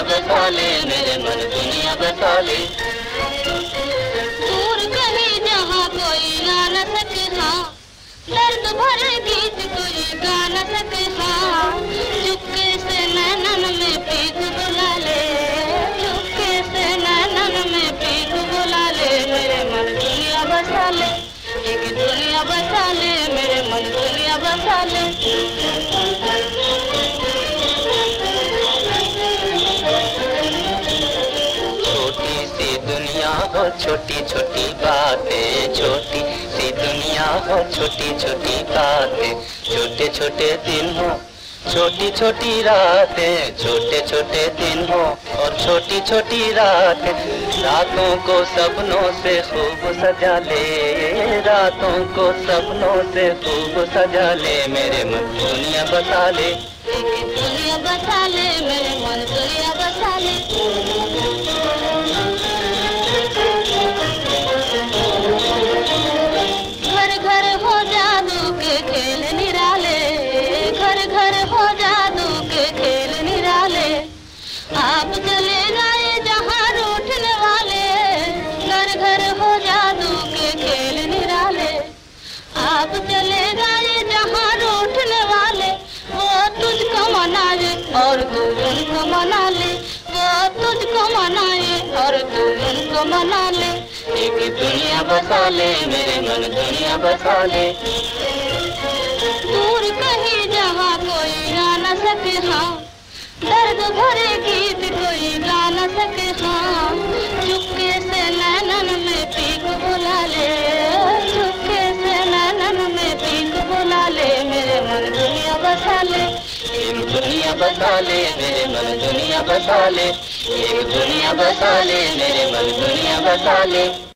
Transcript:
बसा ले, मेरे मन दुनिया बसा ले। दूर कहीं जहाँ कोई ना न सके, हाँ दर्द भरे गीत कोई गा न सके, हाँ चुपके से नैनन में पीक बुला ले, चुपके से नैनन में पीक बुला ले, मेरे मन दुनिया बसा ले, एक दुनिया बसा ले, मेरे मन दुनिया बसा ले। छोटी सी दुनिया हो छोटी छोटी बातें, छोटी सी दुनिया हो छोटी छोटी बातें, छोटे छोटे दिन हो छोटी छोटी रातें, छोटे छोटे दिन हो और छोटी छोटी रातें। रातों को सपनों से खूब सजा ले, रातों को सपनों से खूब सजा ले, मेरे मन दुनिया बसा ले, दुनिया बसा ले, मेरे मन दुनिया बसा ले। घर घर हो जादू के खेल निराले, घर घर हो जादू के खेल निराले, आप चले गए जहाँ रूठने वाले, घर घर हो जादू के खेल निराले, आप चले गए जहाँ रूठने वाले, वो तुझको मनाए और तू उनको मना ले, वो तुझको मनाए और तू उनको मना ले, एक दुनिया बसा ले, मेरे मन दुनिया बसा ले। दूर कहीं जहाँ कोई गा न सके, हाँ दर्द भरे गीत कोई गा न सके, हाँ चुपके से नैनन में पीक बुला ले, चुपके से नैनन में पीक बुला ले, मेरे मन दुनिया बसा ले, एक दुनिया बसा ले, मेरे मन दुनिया बसा ले, एक दुनिया बसा ले, मेरे मन दुनिया बसा ले।